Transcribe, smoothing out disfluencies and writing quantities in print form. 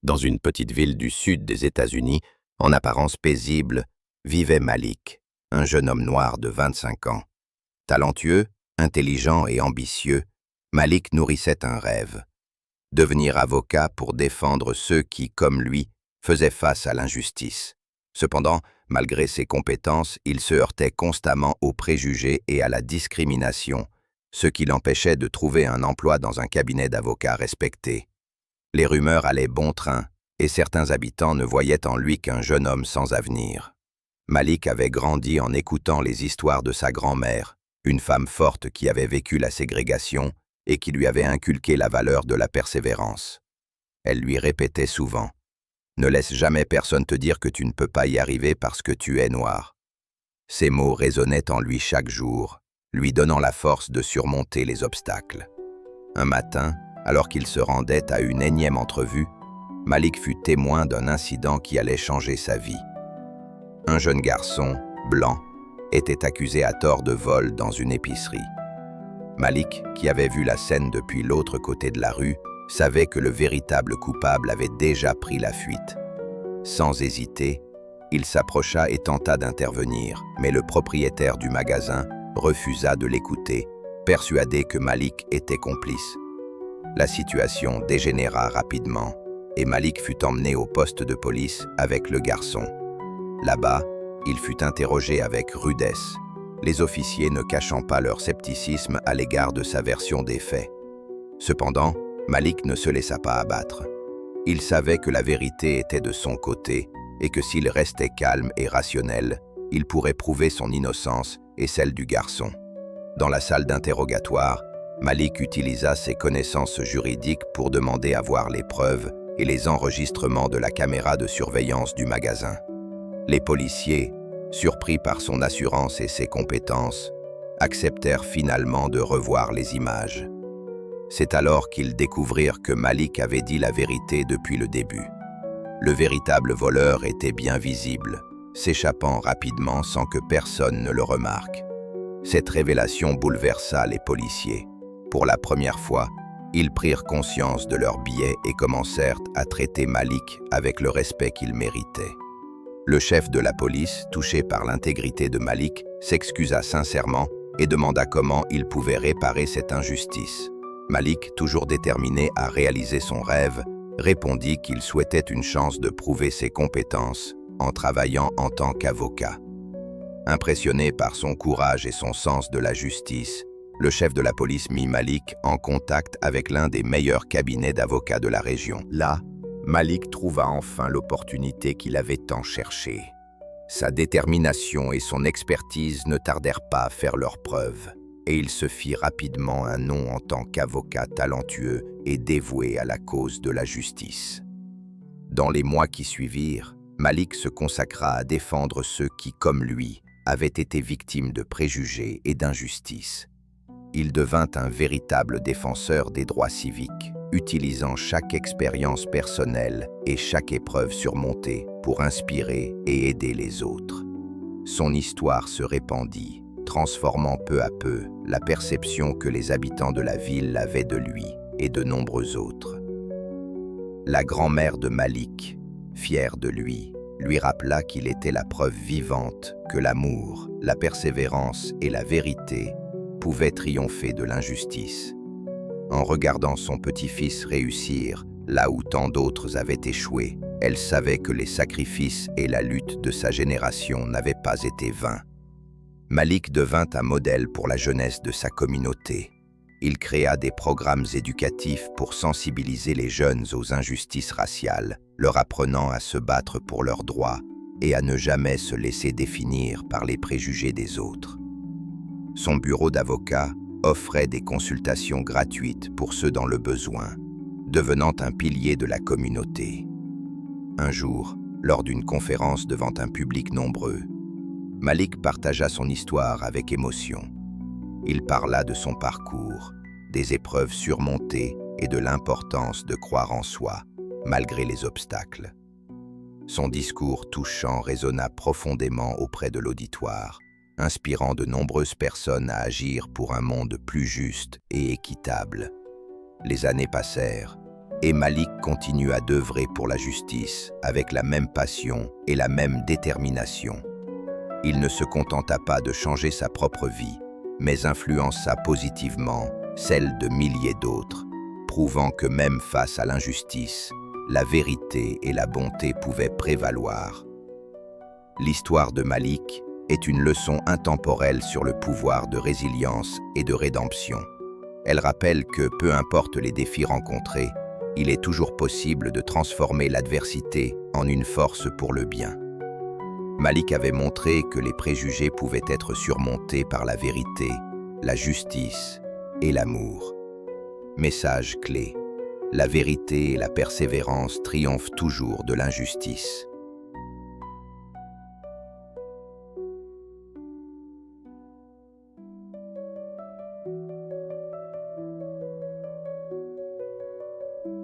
Dans une petite ville du sud des États-Unis, en apparence paisible, vivait Malik, un jeune homme noir de 25 ans. Talentueux, intelligent et ambitieux, Malik nourrissait un rêve: devenir avocat pour défendre ceux qui, comme lui, faisaient face à l'injustice. Cependant, malgré ses compétences, il se heurtait constamment aux préjugés et à la discrimination, ce qui l'empêchait de trouver un emploi dans un cabinet d'avocats respecté. Les rumeurs allaient bon train, et certains habitants ne voyaient en lui qu'un jeune homme sans avenir. Malik avait grandi en écoutant les histoires de sa grand-mère, une femme forte qui avait vécu la ségrégation et qui lui avait inculqué la valeur de la persévérance. Elle lui répétait souvent: « Ne laisse jamais personne te dire que tu ne peux pas y arriver parce que tu es noir. » Ces mots résonnaient en lui chaque jour, lui donnant la force de surmonter les obstacles. Un matin, alors qu'il se rendait à une énième entrevue, Malik fut témoin d'un incident qui allait changer sa vie. Un jeune garçon, blanc, était accusé à tort de vol dans une épicerie. Malik, qui avait vu la scène depuis l'autre côté de la rue, savait que le véritable coupable avait déjà pris la fuite. Sans hésiter, il s'approcha et tenta d'intervenir, mais le propriétaire du magasin refusa de l'écouter, persuadé que Malik était complice. La situation dégénéra rapidement, et Malik fut emmené au poste de police avec le garçon. Là-bas, il fut interrogé avec rudesse, les officiers ne cachant pas leur scepticisme à l'égard de sa version des faits. Cependant, Malik ne se laissa pas abattre. Il savait que la vérité était de son côté et que s'il restait calme et rationnel, il pourrait prouver son innocence et celle du garçon. Dans la salle d'interrogatoire, Malik utilisa ses connaissances juridiques pour demander à voir les preuves et les enregistrements de la caméra de surveillance du magasin. Les policiers, surpris par son assurance et ses compétences, acceptèrent finalement de revoir les images. C'est alors qu'ils découvrirent que Malik avait dit la vérité depuis le début. Le véritable voleur était bien visible, s'échappant rapidement sans que personne ne le remarque. Cette révélation bouleversa les policiers. Pour la première fois, ils prirent conscience de leur biais et commencèrent à traiter Malik avec le respect qu'il méritait. Le chef de la police, touché par l'intégrité de Malik, s'excusa sincèrement et demanda comment il pouvait réparer cette injustice. Malik, toujours déterminé à réaliser son rêve, répondit qu'il souhaitait une chance de prouver ses compétences en travaillant en tant qu'avocat. Impressionné par son courage et son sens de la justice, le chef de la police mit Malik en contact avec l'un des meilleurs cabinets d'avocats de la région. Là, Malik trouva enfin l'opportunité qu'il avait tant cherchée. Sa détermination et son expertise ne tardèrent pas à faire leurs preuves, et il se fit rapidement un nom en tant qu'avocat talentueux et dévoué à la cause de la justice. Dans les mois qui suivirent, Malik se consacra à défendre ceux qui, comme lui, avaient été victimes de préjugés et d'injustices. Il devint un véritable défenseur des droits civiques, utilisant chaque expérience personnelle et chaque épreuve surmontée pour inspirer et aider les autres. Son histoire se répandit, transformant peu à peu la perception que les habitants de la ville avaient de lui et de nombreux autres. La grand-mère de Malik, fière de lui rappela qu'il était la preuve vivante que l'amour, la persévérance et la vérité pouvaient triompher de l'injustice. En regardant son petit-fils réussir là où tant d'autres avaient échoué, elle savait que les sacrifices et la lutte de sa génération n'avaient pas été vains. Malik devint un modèle pour la jeunesse de sa communauté. Il créa des programmes éducatifs pour sensibiliser les jeunes aux injustices raciales, leur apprenant à se battre pour leurs droits et à ne jamais se laisser définir par les préjugés des autres. Son bureau d'avocat offrait des consultations gratuites pour ceux dans le besoin, devenant un pilier de la communauté. Un jour, lors d'une conférence devant un public nombreux, Malik partagea son histoire avec émotion. Il parla de son parcours, des épreuves surmontées et de l'importance de croire en soi, malgré les obstacles. Son discours touchant résonna profondément auprès de l'auditoire, inspirant de nombreuses personnes à agir pour un monde plus juste et équitable. Les années passèrent, Et Malik continua d'œuvrer pour la justice avec la même passion et la même détermination. Il ne se contenta pas de changer sa propre vie, mais influença positivement celle de milliers d'autres, prouvant que même face à l'injustice, la vérité et la bonté pouvaient prévaloir. L'histoire de Malik est une leçon intemporelle sur le pouvoir de résilience et de rédemption. Elle rappelle que, peu importe les défis rencontrés, il est toujours possible de transformer l'adversité en une force pour le bien. Malik avait montré que les préjugés pouvaient être surmontés par la vérité, la justice et l'amour. Message clé: la vérité et la persévérance triomphent toujours de l'injustice.